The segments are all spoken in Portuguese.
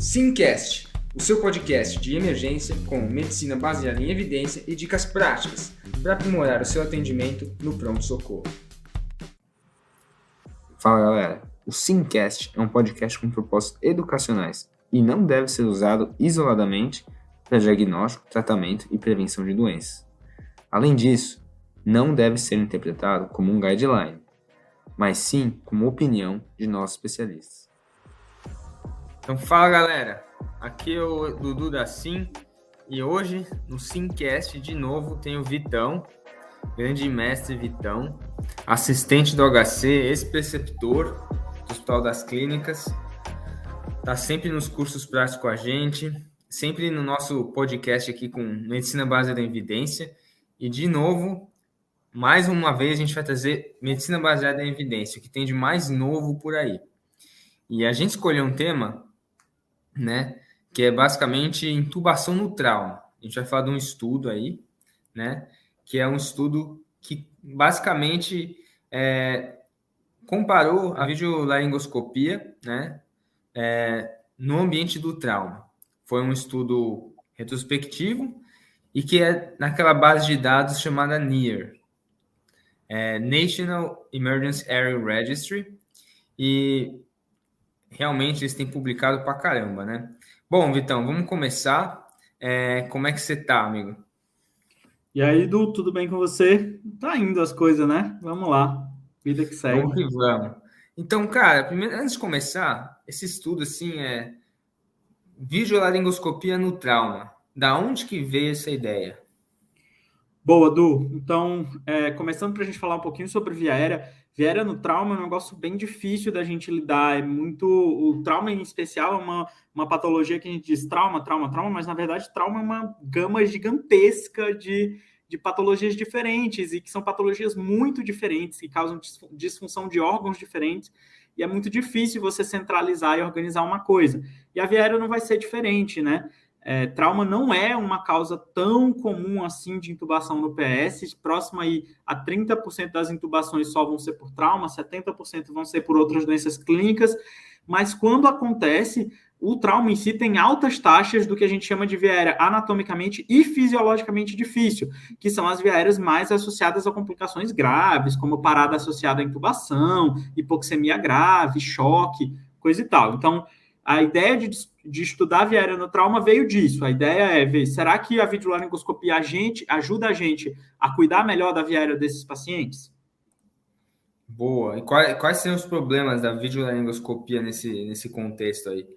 Simcast, o seu podcast de emergência com medicina baseada em evidência e dicas práticas para aprimorar o seu atendimento no pronto-socorro. Fala galera, o Simcast é um podcast com propósitos educacionais e não deve ser usado isoladamente para diagnóstico, tratamento e prevenção de doenças. Além disso, não deve ser interpretado como um guideline, mas sim como opinião de nossos especialistas. Então fala galera, aqui é o Dudu da Sim e hoje no Simcast de novo tem o Vitão, grande mestre Vitão, assistente do HC, ex-preceptor do Hospital das Clínicas, tá sempre nos cursos práticos com a gente, sempre no nosso podcast aqui com Medicina Baseada em Evidência e de novo, mais uma vez a gente vai trazer Medicina Baseada em Evidência, o que tem de mais novo por aí. E a gente escolheu um tema, né, que é basicamente intubação no trauma. A gente vai falar de um estudo aí, né, que é um estudo que basicamente comparou a videolaringoscopia, né, no ambiente do trauma. Foi um estudo retrospectivo e que é naquela base de dados chamada NEAR, National Emergency Area Registry, e realmente eles têm publicado pra caramba, né? Bom, Vitão, vamos começar. Como é que você tá, amigo? E aí, Du, tudo bem com você? Tá indo as coisas, né? Vamos lá. Vida que segue. Vamos que vamos. Então, cara, primeiro, antes de começar, esse estudo, assim, videolaringoscopia no trauma. Da onde que veio essa ideia? Boa, Du. Então, começando para a gente falar um pouquinho sobre via aérea. Via aérea no trauma é um negócio bem difícil da gente lidar. O trauma em especial é uma patologia que a gente diz trauma, mas na verdade trauma é uma gama gigantesca de patologias diferentes e que são patologias muito diferentes, que causam disfunção de órgãos diferentes. E é muito difícil você centralizar e organizar uma coisa. E a via aérea não vai ser diferente, né? Trauma não é uma causa tão comum assim de intubação no PS, próximo aí a 30% das intubações só vão ser por trauma, 70% vão ser por outras doenças clínicas, mas quando acontece, o trauma em si tem altas taxas do que a gente chama de via aérea anatomicamente e fisiologicamente difícil, que são as via aéreas mais associadas a complicações graves, como parada associada à intubação, hipoxemia grave, choque, coisa e tal. Então, a ideia de estudar a via aérea no trauma veio disso. A ideia é ver, será que a videolaringoscopia ajuda a gente a cuidar melhor da via aérea desses pacientes? Boa. E quais são os problemas da videolaringoscopia nesse contexto aí?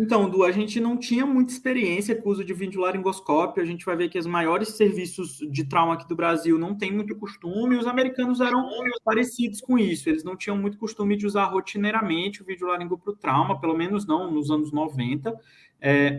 Então, Du, a gente não tinha muita experiência com o uso de videolaringoscópio. A gente vai ver que os maiores serviços de trauma aqui do Brasil não têm muito costume. Os americanos eram parecidos com isso. Eles não tinham muito costume de usar rotineiramente o videolaringo para o trauma, pelo menos não nos anos 90.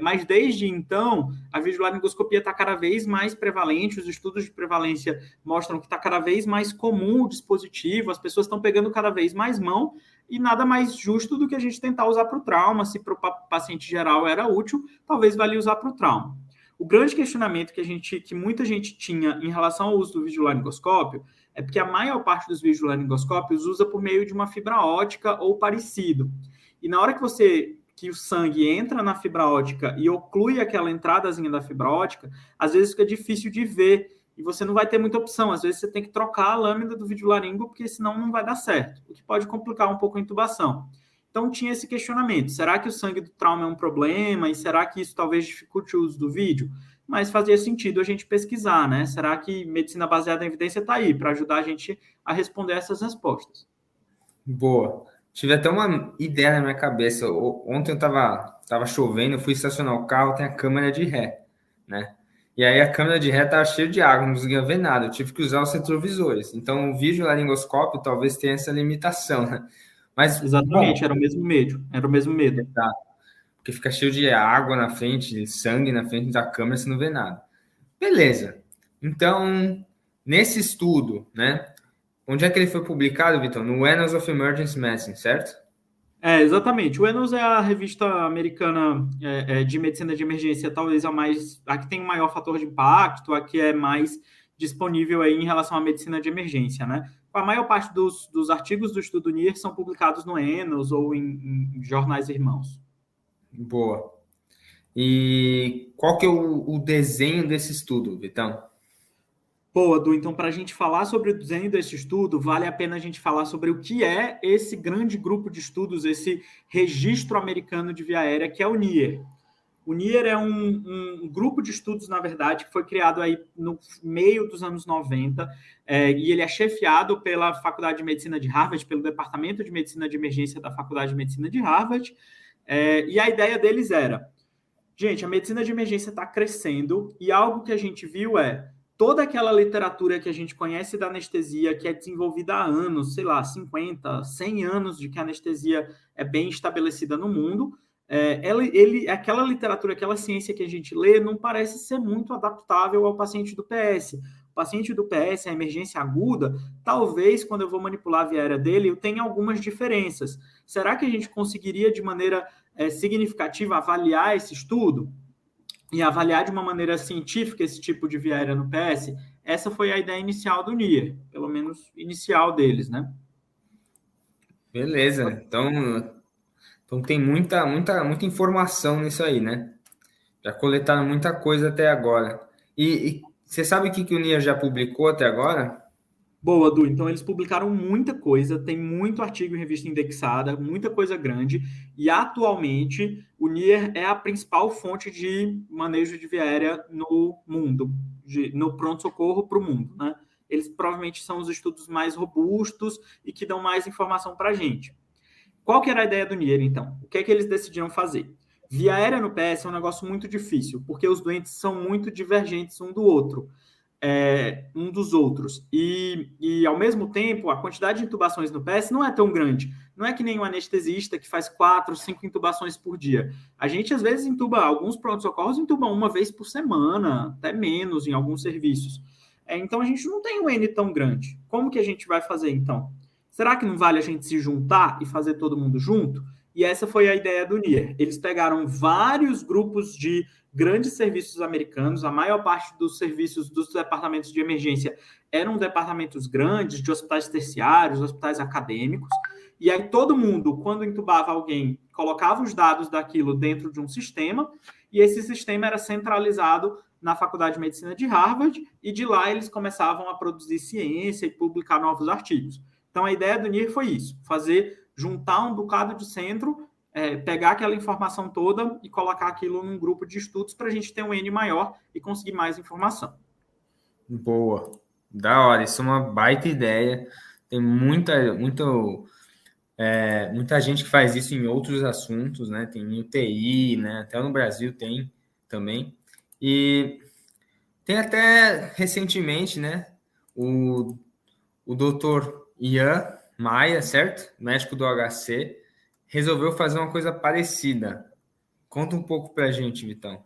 Mas desde então, a videolaringoscopia está cada vez mais prevalente. Os estudos de prevalência mostram que está cada vez mais comum o dispositivo. As pessoas estão pegando cada vez mais mão. E nada mais justo do que a gente tentar usar para o trauma. Se para o paciente geral era útil, talvez valha usar para o trauma. O grande questionamento que muita gente tinha em relação ao uso do videolaringoscópio é porque a maior parte dos videolaringoscópios usa por meio de uma fibra ótica ou parecido. E na hora que o sangue entra na fibra ótica e oclui aquela entradazinha da fibra ótica, às vezes fica difícil de ver e você não vai ter muita opção. Às vezes você tem que trocar a lâmina do videolaringo, porque senão não vai dar certo, o que pode complicar um pouco a intubação. Então tinha esse questionamento, será que o sangue do trauma é um problema e será que isso talvez dificulte o uso do vídeo? Mas fazia sentido a gente pesquisar, né? Será que medicina baseada em evidência está aí para ajudar a gente a responder essas respostas? Boa. Tive até uma ideia na minha cabeça. Ontem eu tava chovendo, eu fui estacionar o carro, tem a câmera de ré, né? E aí a câmera de ré tava cheia de água, não conseguia ver nada. Eu tive que usar os retrovisores. Então o videolaringoscópio talvez tenha essa limitação, né? Mas, Exatamente, bom, era o mesmo medo, era o mesmo medo. tá, porque fica cheio de água na frente, de sangue na frente da câmera, você não vê nada. Beleza. Então, nesse estudo, né? Onde é que ele foi publicado, Vitor? No Annals of Emergency Medicine, certo? Exatamente. O Annals é a revista americana de medicina de emergência, talvez a que tem o maior fator de impacto, a que é mais disponível aí em relação à medicina de emergência, né? A maior parte dos artigos do estudo NIR são publicados no Annals ou em jornais irmãos. Boa. E qual que é o desenho desse estudo, Vitão? Pô, Edu, então para a gente falar sobre o desenho desse estudo, vale a pena a gente falar sobre o que é esse grande grupo de estudos, esse registro americano de via aérea, que é o NIER. O NIER é um grupo de estudos, na verdade, que foi criado aí no meio dos anos 90, e ele é chefiado pela Faculdade de Medicina de Harvard, pelo Departamento de Medicina de Emergência da Faculdade de Medicina de Harvard, e a ideia deles era, gente, a medicina de emergência está crescendo, e algo que a gente viu é toda aquela literatura que a gente conhece da anestesia, que é desenvolvida há anos, sei lá, 50, 100 anos de que a anestesia é bem estabelecida no mundo, aquela literatura, aquela ciência que a gente lê, não parece ser muito adaptável ao paciente do PS. O paciente do PS, a emergência aguda, talvez quando eu vou manipular a via aérea dele, eu tenha algumas diferenças. Será que a gente conseguiria, de maneira significativa, avaliar esse estudo? E avaliar de uma maneira científica esse tipo de via aérea no PS? Essa foi a ideia inicial do NIR, pelo menos inicial deles, né? Beleza. Então tem muita informação nisso aí, né? Já coletaram muita coisa até agora. E você sabe o que o NIA já publicou até agora? Boa, Du. Então, eles publicaram muita coisa, tem muito artigo em revista indexada, muita coisa grande, e atualmente o NIR é a principal fonte de manejo de via aérea no mundo, no pronto-socorro para o mundo, né? Eles provavelmente são os estudos mais robustos e que dão mais informação para a gente. Qual que era a ideia do NIR, então? O que é que eles decidiram fazer? Via aérea no PS é um negócio muito difícil, porque os doentes são muito divergentes um do outro um dos outros. Ao mesmo tempo, a quantidade de intubações no PS não é tão grande. Não é que nem um anestesista que faz 4, 5 intubações por dia. A gente, às vezes, intuba, alguns pronto-socorros intubam uma vez por semana, até menos em alguns serviços. Então, a gente não tem um N tão grande. Como que a gente vai fazer, então? Será que não vale a gente se juntar e fazer todo mundo junto? E essa foi a ideia do NIR. Eles pegaram vários grupos de grandes serviços americanos, a maior parte dos serviços dos departamentos de emergência eram departamentos grandes, de hospitais terciários, hospitais acadêmicos, e aí todo mundo, quando intubava alguém, colocava os dados daquilo dentro de um sistema, e esse sistema era centralizado na Faculdade de Medicina de Harvard, e de lá eles começavam a produzir ciência e publicar novos artigos. Então a ideia do NIR foi isso, juntar um bocado de centro, pegar aquela informação toda e colocar aquilo num grupo de estudos para a gente ter um N maior e conseguir mais informação. Boa, da hora, isso é uma baita ideia. Tem muita gente que faz isso em outros assuntos, né? Tem em UTI, né? Até no Brasil tem também. E tem até recentemente, né? O doutor Ian Maia, certo? Médico do HC, resolveu fazer uma coisa parecida. Conta um pouco pra gente, Vitão.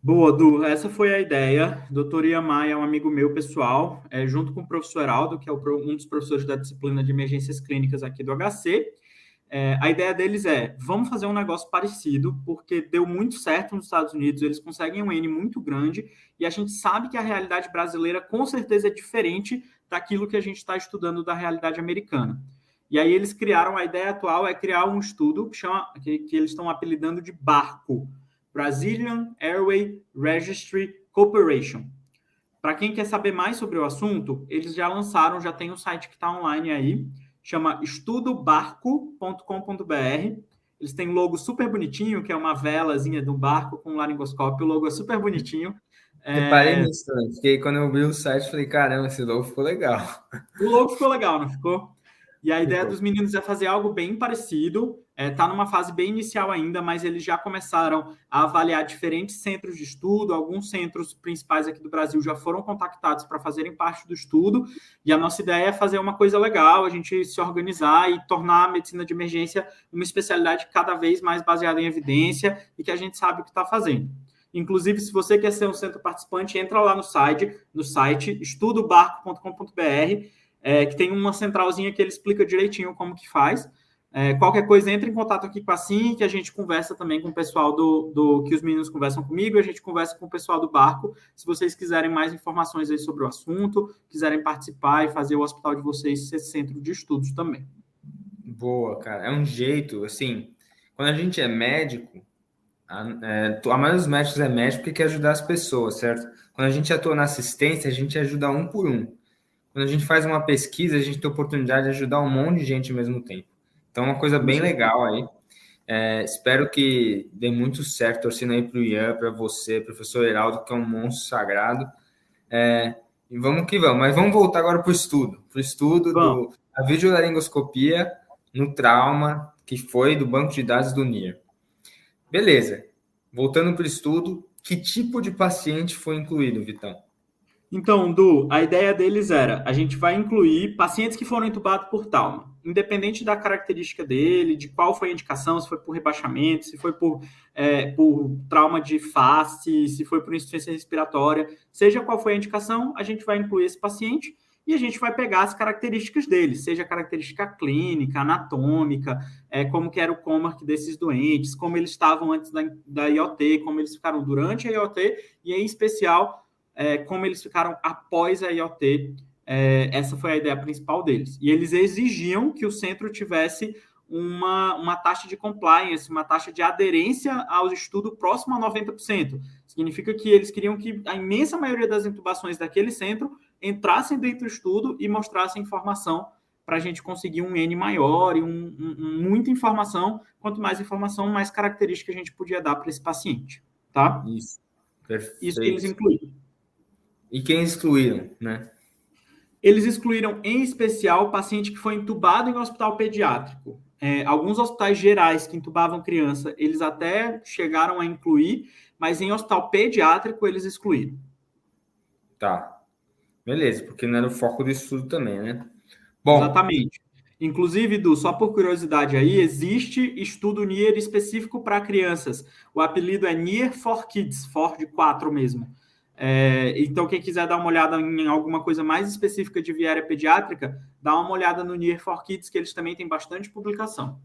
Boa, Du. Essa foi a ideia. Doutor Ian Maia é um amigo meu pessoal, junto com o professor Heraldo, que é um dos professores da disciplina de emergências clínicas aqui do HC. A ideia deles vamos fazer um negócio parecido, porque deu muito certo nos Estados Unidos, eles conseguem um N muito grande, e a gente sabe que a realidade brasileira com certeza é diferente daquilo que a gente está estudando da realidade americana. E aí eles criaram, a ideia atual é criar um estudo que eles estão apelidando de BARCO, Brazilian Airway Registry Corporation. Para quem quer saber mais sobre o assunto, eles já lançaram, já tem um site que está online aí, chama estudobarco.com.br. Eles têm um logo super bonitinho, que é uma velazinha do barco com um laringoscópio. O logo é super bonitinho. Reparei nisso também, porque quando eu vi o site, falei, caramba, esse logo ficou legal. O logo ficou legal, não ficou? E a ideia dos meninos é fazer algo bem parecido. Está numa fase bem inicial ainda, mas eles já começaram a avaliar diferentes centros de estudo. Alguns centros principais aqui do Brasil já foram contactados para fazerem parte do estudo. E a nossa ideia é fazer uma coisa legal, a gente se organizar e tornar a medicina de emergência uma especialidade cada vez mais baseada em evidência e que a gente sabe o que está fazendo. Inclusive, se você quer ser um centro participante, entra lá no site estudobarco.com.br, que tem uma centralzinha que ele explica direitinho como que faz. Qualquer coisa, entre em contato aqui com a Sim, que a gente conversa também com o pessoal que os meninos conversam comigo, a gente conversa com o pessoal do barco. Se vocês quiserem mais informações aí sobre o assunto, quiserem participar e fazer o hospital de vocês ser centro de estudos também. Boa, cara. É um jeito, assim, quando a gente é médico, A maioria dos médicos é médico porque quer ajudar as pessoas, certo? Quando a gente atua na assistência, a gente ajuda um por um. Quando a gente faz uma pesquisa, a gente tem a oportunidade de ajudar um monte de gente ao mesmo tempo. Então, é uma coisa bem legal aí. Espero que dê muito certo, torcendo aí para o Ian, para você, professor Heraldo, que é um monstro sagrado. E vamos que vamos. Mas vamos voltar agora para o estudo. Para o estudo da videolaringoscopia no trauma, que foi do banco de dados do NIR. Beleza. Voltando para o estudo, que tipo de paciente foi incluído, Vitão? Então, Du, a ideia deles era, a gente vai incluir pacientes que foram entubados por trauma, independente da característica dele, de qual foi a indicação, se foi por rebaixamento, se foi por trauma de face, se foi por insuficiência respiratória, seja qual foi a indicação, a gente vai incluir esse paciente e a gente vai pegar as características dele, seja característica clínica, anatômica, como que era o COMARC desses doentes, como eles estavam antes da IoT, como eles ficaram durante a IoT e, em especial, como eles ficaram após a IoT. Essa foi a ideia principal deles. E eles exigiam que o centro tivesse uma taxa de compliance, uma taxa de aderência ao estudo próximo a 90%. Significa que eles queriam que a imensa maioria das intubações daquele centro entrassem dentro do estudo e mostrassem informação para a gente conseguir um N maior e muita informação. Quanto mais informação, mais característica a gente podia dar para esse paciente. Tá? Isso. Perfeito. Isso que eles incluíram. E quem excluíram, né? Eles excluíram, em especial, o paciente que foi entubado em um hospital pediátrico. Alguns hospitais gerais que entubavam criança, eles até chegaram a incluir, mas em hospital pediátrico eles excluíram. Tá. Beleza, porque não era o foco do estudo também, né? Bom, exatamente. Inclusive, Du, só por curiosidade aí, existe estudo NIR específico para crianças. O apelido é NIR for Kids, for de 4 mesmo. Então, quem quiser dar uma olhada em alguma coisa mais específica de viária pediátrica, dá uma olhada no NIR for Kids, que eles também têm bastante publicação.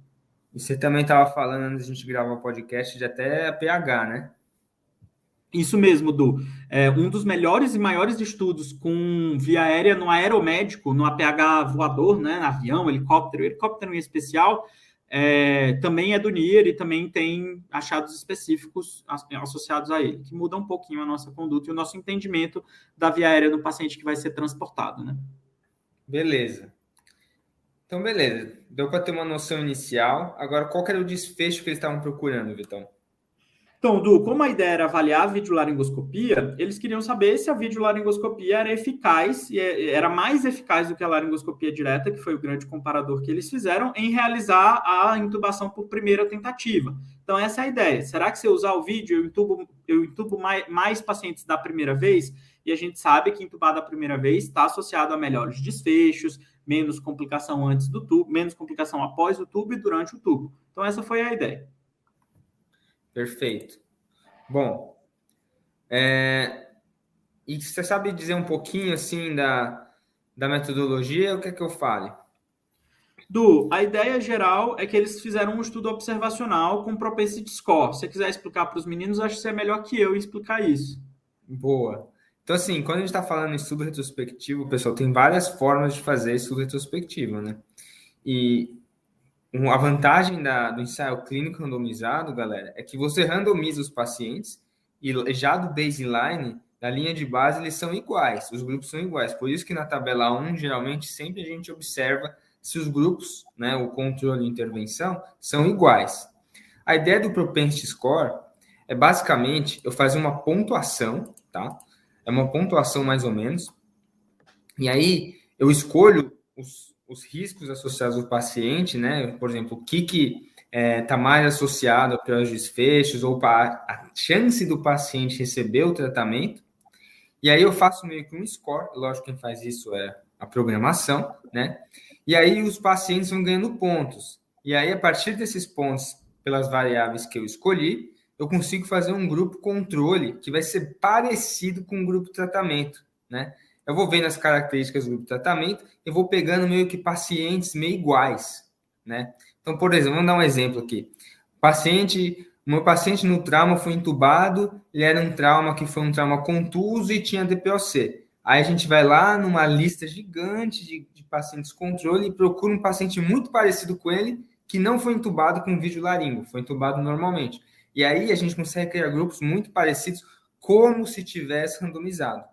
E você também estava falando, antes de a gente gravar o podcast, de até pH, né? Isso mesmo, Du. Um dos melhores e maiores estudos com via aérea no aeromédico, no APH voador, né, avião, helicóptero em especial, também é do NIR e também tem achados específicos associados a ele, que mudam um pouquinho a nossa conduta e o nosso entendimento da via aérea do paciente que vai ser transportado, né? Beleza. Então, beleza. Deu para ter uma noção inicial. Agora, qual que era o desfecho que eles estavam procurando, Vitão? Então, Du, como a ideia era avaliar a videolaringoscopia, eles queriam saber se a videolaringoscopia era eficaz, e era mais eficaz do que a laringoscopia direta, que foi o grande comparador que eles fizeram, em realizar a intubação por primeira tentativa. Então, essa é a ideia. Será que se eu usar o vídeo, eu intubo mais pacientes da primeira vez? E a gente sabe que intubar da primeira vez está associado a melhores desfechos, menos complicação antes do tubo, menos complicação após o tubo e durante o tubo. Então, essa foi a ideia. Perfeito. Bom, e você sabe dizer um pouquinho assim da metodologia? O que é que eu fale? Du, a ideia geral é que eles fizeram um estudo observacional com propensity score. Se você quiser explicar para os meninos, acho que você é melhor que eu explicar isso. Boa. Então, assim, quando a gente está falando em estudo retrospectivo, pessoal, tem várias formas de fazer estudo retrospectivo, né? E a vantagem do ensaio clínico randomizado, galera, é que você randomiza os pacientes e já do baseline, da linha de base, eles são iguais, os grupos são iguais. Por isso que na tabela 1, geralmente, sempre a gente observa se os grupos, né, o controle e intervenção, são iguais. A ideia do propensity score é basicamente eu fazer uma pontuação, tá? É uma pontuação mais ou menos. E aí eu escolho os riscos associados ao paciente, né? Por exemplo, o que está mais associado a piores desfechos ou para a chance do paciente receber o tratamento. E aí eu faço meio que um score, lógico que quem faz isso é a programação, né? E aí os pacientes vão ganhando pontos. E aí, a partir desses pontos, pelas variáveis que eu escolhi, eu consigo fazer um grupo controle que vai ser parecido com o grupo tratamento, né? Eu vou vendo as características do grupo tratamento e vou pegando meio que pacientes meio iguais, né? Então, por exemplo, vamos dar um exemplo aqui. O meu paciente no trauma foi entubado, ele era um trauma que foi um trauma contuso e tinha DPOC. Aí a gente vai lá numa lista gigante de pacientes controle e procura um paciente muito parecido com ele que não foi entubado com vídeo laringo, foi entubado normalmente. E aí a gente consegue criar grupos muito parecidos, como se tivesse randomizado.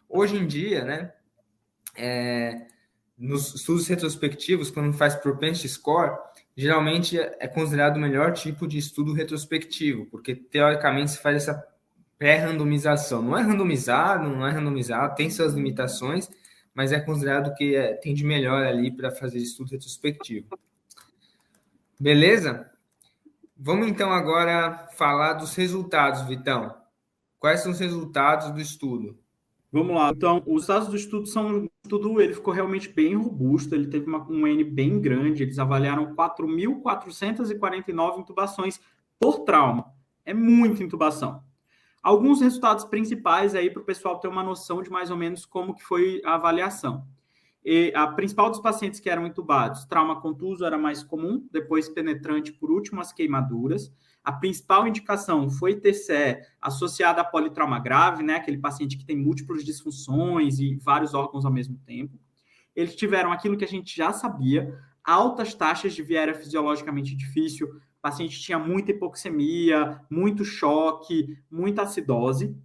Hoje em dia, né, nos estudos retrospectivos, quando faz propensity score, geralmente é considerado o melhor tipo de estudo retrospectivo, porque teoricamente se faz essa pré-randomização. Não é randomizado, tem suas limitações, mas é considerado que tem de melhor ali para fazer estudo retrospectivo. Beleza? Vamos então agora falar dos resultados, Vitão. Quais são os resultados do estudo? Vamos lá. Então, os dados do estudo ele ficou realmente bem robusto, ele teve um N bem grande, eles avaliaram 4.449 intubações por trauma. É muita intubação. Alguns resultados principais aí para o pessoal ter uma noção de mais ou menos como que foi a avaliação. E a principal dos pacientes que eram intubados, trauma contuso era mais comum, depois penetrante, por último as queimaduras. A principal indicação foi TCE associada a politrauma grave, né? Aquele paciente que tem múltiplas disfunções e vários órgãos ao mesmo tempo. Eles tiveram aquilo que a gente já sabia, altas taxas de viéria fisiologicamente difícil, o paciente tinha muita hipoxemia, muito choque, muita acidose.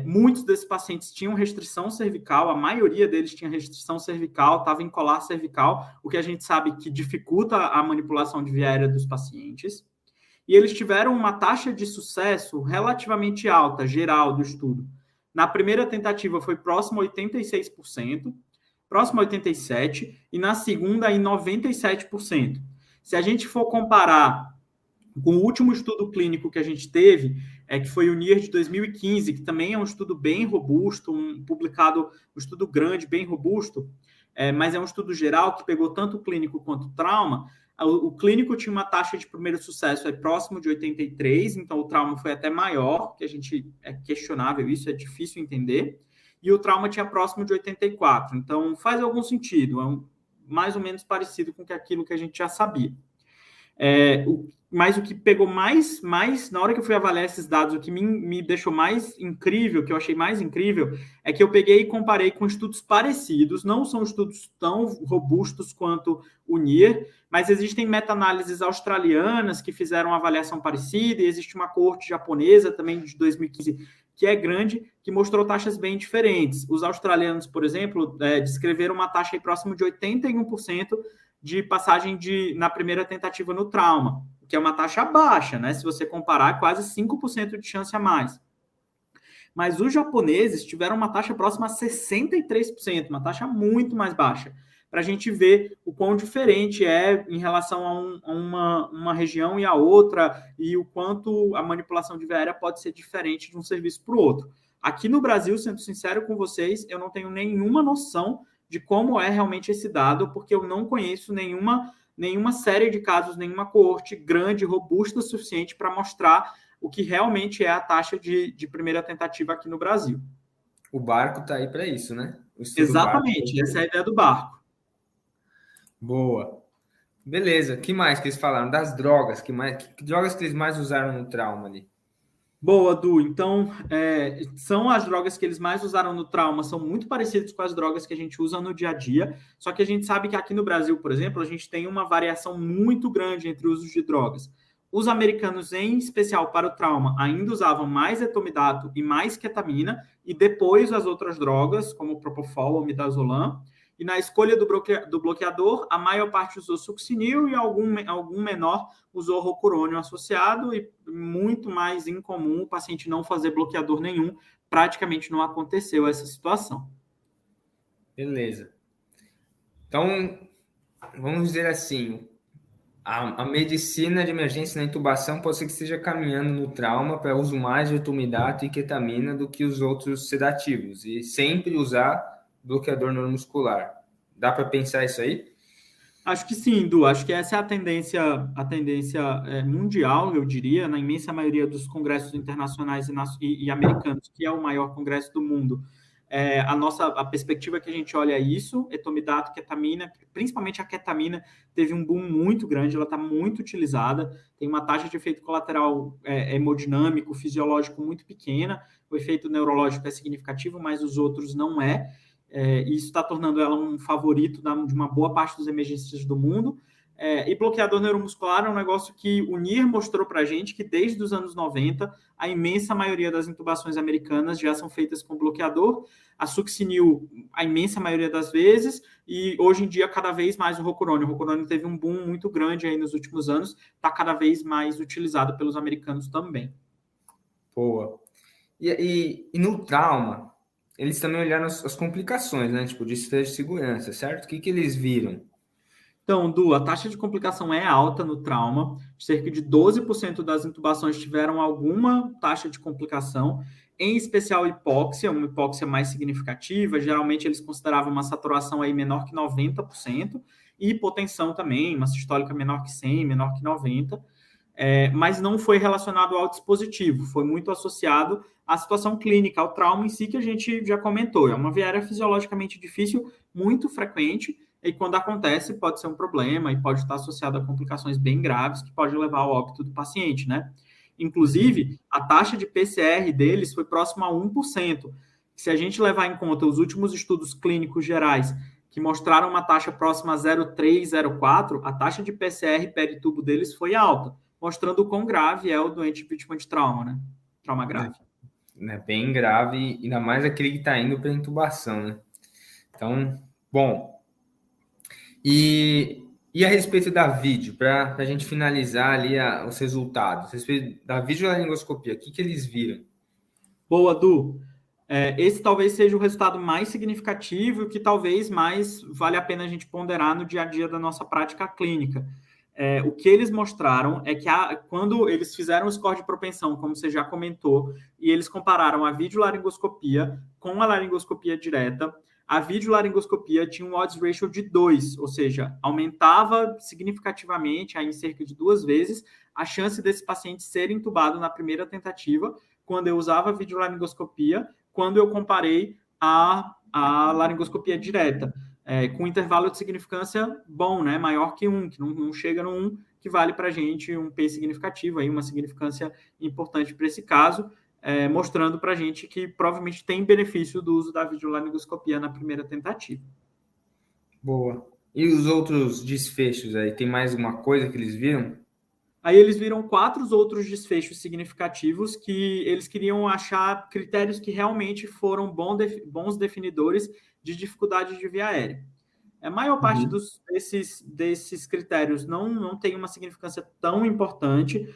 Muitos desses pacientes tinham restrição cervical, a maioria deles tinha restrição cervical, estava em colar cervical, o que a gente sabe que dificulta a manipulação de via aérea dos pacientes. E eles tiveram uma taxa de sucesso relativamente alta, geral, do estudo. Na primeira tentativa foi próximo a 86%, próximo a 87%, e na segunda em 97%. Se a gente for comparar com o último estudo clínico que a gente teve, que foi o NIR de 2015, que também é um estudo bem robusto, um estudo grande, bem robusto, mas é um estudo geral que pegou tanto o clínico quanto o trauma. O clínico tinha uma taxa de primeiro sucesso próximo de 83, então o trauma foi até maior, que a gente é questionável isso, é difícil entender, e o trauma tinha próximo de 84, então faz algum sentido, mais ou menos parecido com aquilo que a gente já sabia. Mas o que pegou mais, na hora que eu fui avaliar esses dados, o que me deixou mais incrível, que eu achei mais incrível, é que eu peguei e comparei com estudos parecidos, não são estudos tão robustos quanto o NIR, mas existem meta-análises australianas que fizeram uma avaliação parecida, e existe uma coorte japonesa também de 2015, que é grande, que mostrou taxas bem diferentes. Os australianos, por exemplo, descreveram uma taxa aí próximo de 81% de passagem na primeira tentativa no trauma, que é uma taxa baixa, né? Se você comparar, quase 5% de chance a mais. Mas os japoneses tiveram uma taxa próxima a 63%, uma taxa muito mais baixa, para a gente ver o quão diferente é em relação a uma região e a outra, e o quanto a manipulação de via aérea pode ser diferente de um serviço para o outro. Aqui no Brasil, sendo sincero com vocês, eu não tenho nenhuma noção de como é realmente esse dado, porque eu não conheço nenhuma série de casos, nenhuma coorte grande, robusta o suficiente para mostrar o que realmente é a taxa de primeira tentativa aqui no Brasil. O barco está aí para isso, né? Exatamente, essa é a ideia do barco. Boa. Beleza, o que mais que eles falaram? Das drogas, que drogas que eles mais usaram no trauma ali? Boa, Du. Então, são as drogas que eles mais usaram no trauma, são muito parecidas com as drogas que a gente usa no dia a dia, só que a gente sabe que aqui no Brasil, por exemplo, a gente tem uma variação muito grande entre o uso de drogas. Os americanos, em especial para o trauma, ainda usavam mais etomidato e mais ketamina, e depois as outras drogas, como propofol ou midazolam. E na escolha do bloqueador, a maior parte usou succinil e algum menor usou rocurônio associado, e muito mais incomum o paciente não fazer bloqueador nenhum. Praticamente não aconteceu essa situação. Beleza. Então, vamos dizer assim, a medicina de emergência na intubação pode ser que esteja caminhando no trauma para uso mais de etomidato e ketamina do que os outros sedativos, e sempre usar bloqueador neuromuscular. Dá para pensar isso aí? Acho que sim, Du. Acho que essa é a tendência mundial, eu diria, na imensa maioria dos congressos internacionais e americanos, que é o maior congresso do mundo. A perspectiva que a gente olha é isso, etomidato, ketamina, principalmente a ketamina, teve um boom muito grande, ela está muito utilizada, tem uma taxa de efeito colateral hemodinâmico, fisiológico muito pequena, o efeito neurológico é significativo, mas os outros não e isso está tornando ela um favorito de uma boa parte dos emergencistas do mundo. E bloqueador neuromuscular é um negócio que o NIR mostrou para a gente que desde os anos 90, a imensa maioria das intubações americanas já são feitas com bloqueador, a succinil a imensa maioria das vezes, e hoje em dia cada vez mais o rocurônio. O rocurônio teve um boom muito grande aí nos últimos anos, está cada vez mais utilizado pelos americanos também. Boa. E no trauma, eles também olharam as complicações, né? Tipo, de estresse de segurança, certo? O que eles viram? Então, Du, a taxa de complicação é alta no trauma. Cerca de 12% das intubações tiveram alguma taxa de complicação, em especial hipóxia, uma hipóxia mais significativa. Geralmente, eles consideravam uma saturação aí menor que 90%, e hipotensão também, uma sistólica menor que 100, menor que 90%. Mas não foi relacionado ao dispositivo, foi muito associado à situação clínica, ao trauma em si, que a gente já comentou. É uma viária fisiologicamente difícil, muito frequente, e quando acontece pode ser um problema e pode estar associado a complicações bem graves que pode levar ao óbito do paciente, né? Inclusive, a taxa de PCR deles foi próxima a 1%. Se a gente levar em conta os últimos estudos clínicos gerais que mostraram uma taxa próxima a 0,3, 0,4, a taxa de PCR peritubo deles foi alta, mostrando o quão grave é o doente vítima de trauma, né? Trauma grave. É bem grave, ainda mais aquele que está indo para intubação, né? Então, bom. E a respeito da vídeo, para a gente finalizar ali os resultados, a respeito da videolaringoscopia, o que eles viram? Boa, Du. Esse talvez seja o resultado mais significativo e que talvez mais vale a pena a gente ponderar no dia a dia da nossa prática clínica. O que eles mostraram é que quando eles fizeram o score de propensão, como você já comentou, e eles compararam a videolaringoscopia com a laringoscopia direta, a videolaringoscopia tinha um odds ratio de 2, ou seja, aumentava significativamente, aí em cerca de 2 vezes, a chance desse paciente ser intubado na primeira tentativa, quando eu usava a videolaringoscopia, quando eu comparei a laringoscopia direta. Com intervalo de significância bom, né? Maior que 1, que não chega no 1, que vale para a gente um P significativo, aí uma significância importante para esse caso, mostrando para a gente que provavelmente tem benefício do uso da videolaringoscopia na primeira tentativa. Boa. E os outros desfechos aí? Tem mais alguma coisa que eles viram? Aí eles viram 4 outros desfechos significativos que eles queriam achar critérios que realmente foram bons definidores de dificuldade de via aérea. A maior parte desses critérios não tem uma significância tão importante,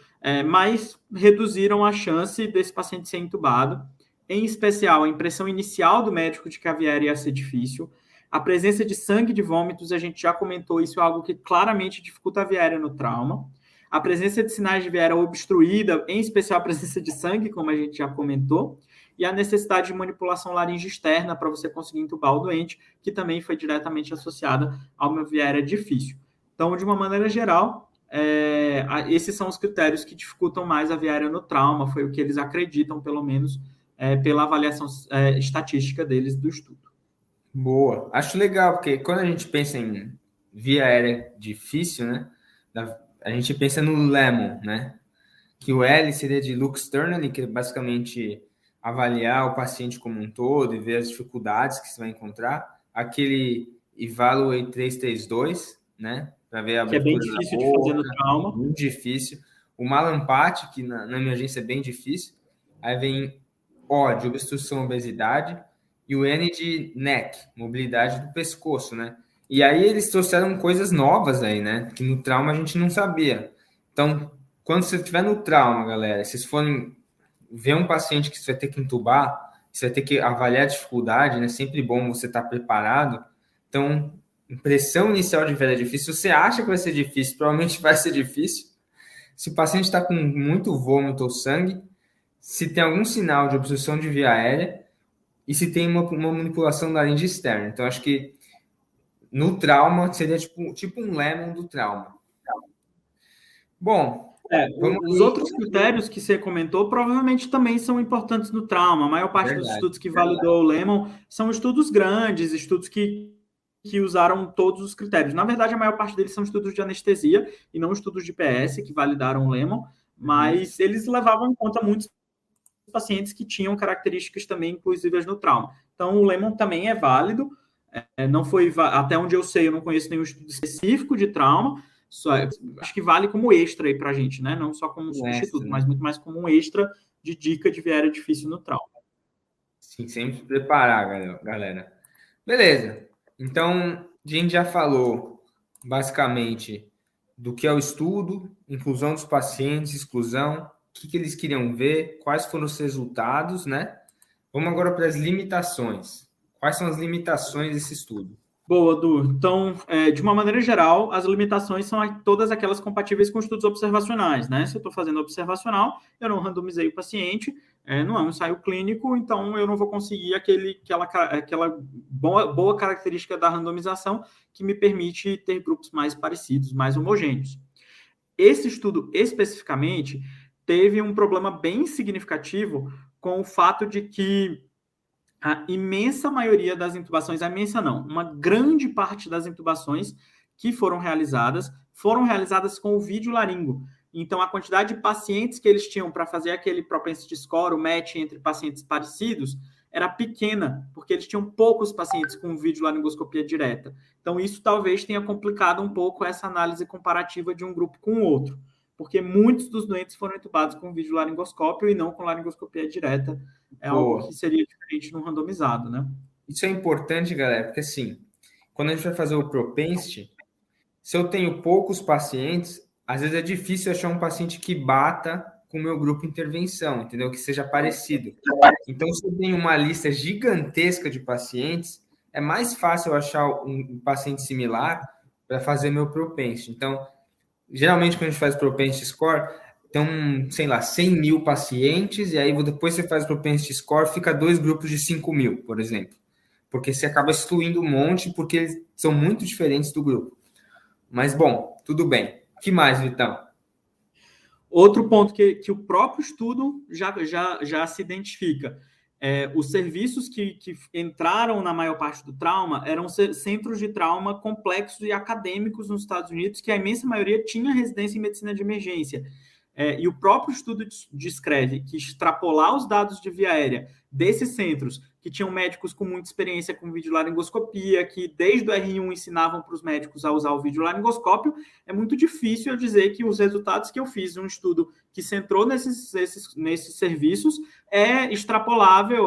mas reduziram a chance desse paciente ser intubado. Em especial, a impressão inicial do médico de que a via aérea ia ser difícil. A presença de sangue e de vômitos, a gente já comentou, isso é algo que claramente dificulta a via aérea no trauma. A presença de sinais de via aérea obstruída, em especial a presença de sangue, como a gente já comentou, e a necessidade de manipulação laringe externa para você conseguir entubar o doente, que também foi diretamente associada a uma via aérea difícil. Então, de uma maneira geral, esses são os critérios que dificultam mais a via aérea no trauma, foi o que eles acreditam, pelo menos, pela avaliação estatística deles do estudo. Boa. Acho legal, porque quando a gente pensa em via aérea difícil, né, a gente pensa no Lemon, né, que o L seria de Luke Sternly, que é basicamente avaliar o paciente como um todo e ver as dificuldades que você vai encontrar. Aquele Evaluate 332, né, para ver a abertura que é bem difícil de fazer no trauma. Muito difícil. O Malampati, que na emergência é bem difícil. Aí vem O de obstrução obesidade e o N de neck, mobilidade do pescoço, né? E aí eles trouxeram coisas novas aí, né? Que no trauma a gente não sabia. Então, quando você estiver no trauma, galera, vocês forem ver um paciente que você vai ter que intubar, você vai ter que avaliar a dificuldade, né? Sempre bom você estar preparado. Então, impressão inicial de via difícil, se você acha que vai ser difícil, provavelmente vai ser difícil. Se o paciente está com muito vômito ou sangue, se tem algum sinal de obstrução de via aérea e se tem uma manipulação da laringe externa. Então, acho que no trauma seria tipo um Lemon do trauma. Bom, os outros critérios que você comentou provavelmente também são importantes no trauma. A maior parte dos estudos que validou o Lemon são estudos grandes, estudos que usaram todos os critérios. Na verdade, a maior parte deles são estudos de anestesia e não estudos de PS que validaram o Lemon, mas eles levavam em conta muitos pacientes que tinham características também inclusivas no trauma. Então, o Lemon também é válido. Não foi, até onde eu sei, eu não conheço nenhum estudo específico de trauma, Acho que vale como extra aí para a gente, né? Não só como substituto, mas muito mais como um extra de dica de viária difícil no trauma. Sim, sempre se preparar, galera. Beleza. Então, a gente já falou basicamente do que é o estudo, inclusão dos pacientes, exclusão, o que eles queriam ver, quais foram os resultados, né? Vamos agora para as limitações. Quais são as limitações desse estudo? Boa, Du. Então, de uma maneira geral, as limitações são todas aquelas compatíveis com estudos observacionais, né? Se eu estou fazendo observacional, eu não randomizei o paciente, não é um ensaio clínico, então eu não vou conseguir aquela boa característica da randomização que me permite ter grupos mais parecidos, mais homogêneos. Esse estudo, especificamente, teve um problema bem significativo com o fato de que a imensa maioria das intubações, a imensa não, uma grande parte das intubações que foram realizadas com o vídeo laringo. Então, a quantidade de pacientes que eles tinham para fazer aquele propensity score, o match entre pacientes parecidos, era pequena, porque eles tinham poucos pacientes com vídeo laringoscopia direta. Então, isso talvez tenha complicado um pouco essa análise comparativa de um grupo com o outro, porque muitos dos doentes foram intubados com vídeo laringoscópio e não com laringoscopia direta. É algo que seria diferente no randomizado, né? Isso é importante, galera, porque assim, quando a gente vai fazer o propensity, se eu tenho poucos pacientes, às vezes é difícil achar um paciente que bata com o meu grupo de intervenção, entendeu? Que seja parecido. Então, se eu tenho uma lista gigantesca de pacientes, é mais fácil eu achar um paciente similar para fazer meu propensity. Então, geralmente, quando a gente faz propensity score, tem, sei lá, 100 mil pacientes, e aí depois você faz o propensity score, fica 2 grupos de 5 mil, por exemplo. Porque você acaba excluindo um monte, porque eles são muito diferentes do grupo. Mas, bom, tudo bem. O que mais, Vitão? Outro ponto que o próprio estudo já se identifica. Os serviços que entraram na maior parte do trauma eram centros de trauma complexos e acadêmicos nos Estados Unidos, que a imensa maioria tinha residência em medicina de emergência. E o próprio estudo descreve que extrapolar os dados de via aérea desses centros, que tinham médicos com muita experiência com videolaringoscopia, que desde o R1 ensinavam para os médicos a usar o videolaringoscópio, é muito difícil eu dizer que os resultados que eu fiz, um estudo que centrou nesses serviços, é extrapolável,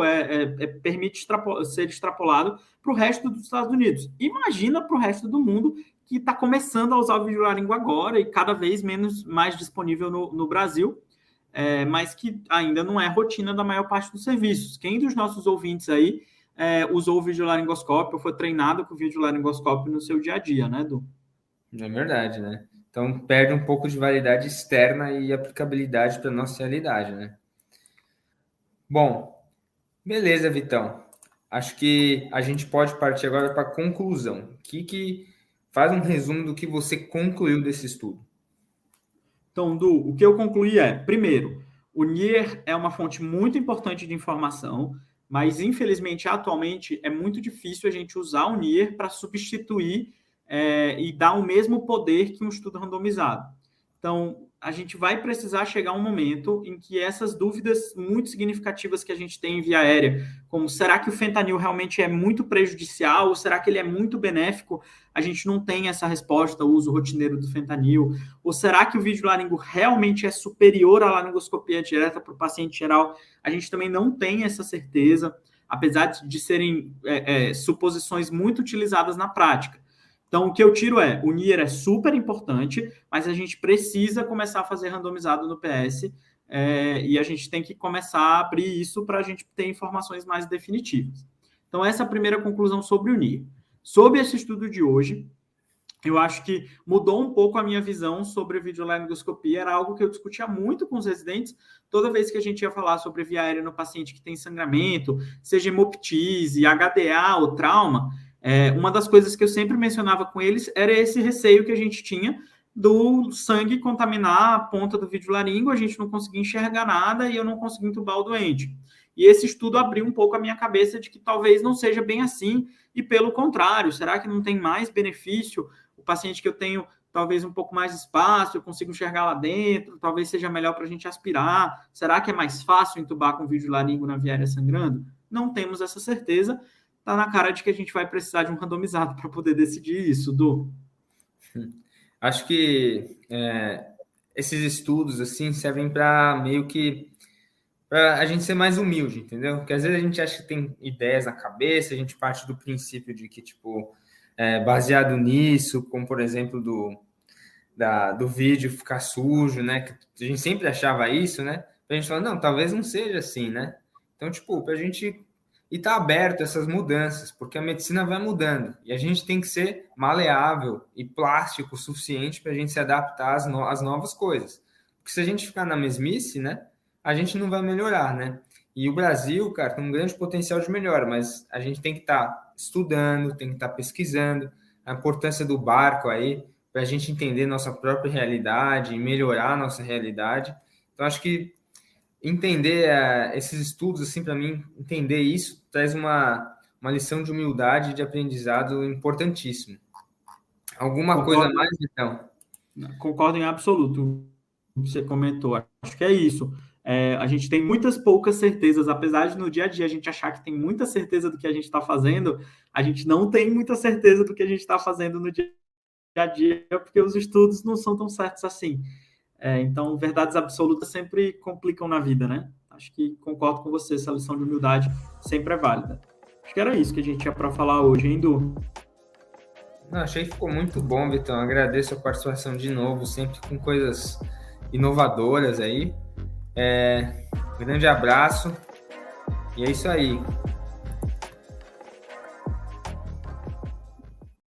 permite ser extrapolado para o resto dos Estados Unidos. Imagina para o resto do mundo, que está começando a usar o videolaringo agora e cada vez mais disponível no Brasil, mas que ainda não é rotina da maior parte dos serviços. Quem dos nossos ouvintes aí usou o videolaringoscópio ou foi treinado com o videolaringoscópio no seu dia a dia, né, Edu? É verdade, né? Então, perde um pouco de validade externa e aplicabilidade para a nossa realidade, né? Bom, beleza, Vitão. Acho que a gente pode partir agora para a conclusão. Faz um resumo do que você concluiu desse estudo. Então, Du, o que eu concluí primeiro, o NIR é uma fonte muito importante de informação, mas, infelizmente, atualmente, é muito difícil a gente usar o NIR para substituir e dar o mesmo poder que um estudo randomizado. Então, a gente vai precisar chegar a um momento em que essas dúvidas muito significativas que a gente tem em via aérea, como será que o fentanil realmente é muito prejudicial ou será que ele é muito benéfico, a gente não tem essa resposta, o uso rotineiro do fentanil, ou será que o videolaringo realmente é superior à laringoscopia direta para o paciente geral, a gente também não tem essa certeza, apesar de serem suposições muito utilizadas na prática. Então, o que eu tiro o NIR é super importante, mas a gente precisa começar a fazer randomizado no PS e a gente tem que começar a abrir isso para a gente ter informações mais definitivas. Então, essa é a primeira conclusão sobre o NIR. Sobre esse estudo de hoje, eu acho que mudou um pouco a minha visão sobre videolaringoscopia, era algo que eu discutia muito com os residentes, toda vez que a gente ia falar sobre via aérea no paciente que tem sangramento, seja hemoptise, HDA ou trauma, uma das coisas que eu sempre mencionava com eles era esse receio que a gente tinha do sangue contaminar a ponta do videolaringo, a gente não conseguia enxergar nada e eu não conseguia entubar o doente. E esse estudo abriu um pouco a minha cabeça de que talvez não seja bem assim, e pelo contrário, será que não tem mais benefício? O paciente que eu tenho talvez um pouco mais de espaço, eu consigo enxergar lá dentro, talvez seja melhor para a gente aspirar. Será que é mais fácil entubar com videolaringo na via aérea sangrando? Não temos essa certeza. Tá na cara de que a gente vai precisar de um randomizado para poder decidir isso, Du. Acho que esses estudos assim servem para meio que para a gente ser mais humilde, entendeu? Porque às vezes a gente acha que tem ideias na cabeça, a gente parte do princípio de que, tipo, baseado nisso, como por exemplo do vídeo ficar sujo, né? Que a gente sempre achava isso, né? A gente fala, não, talvez não seja assim, né? Então, tipo, para a gente estar aberto a essas mudanças, porque a medicina vai mudando e a gente tem que ser maleável e plástico o suficiente para a gente se adaptar às novas coisas. Porque se a gente ficar na mesmice, né? A gente não vai melhorar, né? E o Brasil, cara, tem um grande potencial de melhora, mas a gente tem que estar estudando, tem que estar pesquisando a importância do barco aí, para a gente entender nossa própria realidade e melhorar a nossa realidade. Então, acho que entender esses estudos, assim, para mim, entender isso traz uma lição de humildade e de aprendizado importantíssimo. Alguma coisa mais, então? Concordo em absoluto com o que você comentou. Acho que é isso. A gente tem muitas poucas certezas, apesar de no dia a dia a gente achar que tem muita certeza do que a gente está fazendo, a gente não tem muita certeza do que a gente está fazendo no dia a dia, porque os estudos não são tão certos assim. Então, verdades absolutas sempre complicam na vida, né? Acho que concordo com você, essa lição de humildade sempre é válida. Acho que era isso que a gente tinha para falar hoje, hein, Du? Não, achei que ficou muito bom, Vitão. Agradeço a participação de novo, sempre com coisas inovadoras aí. Grande abraço. E é isso aí.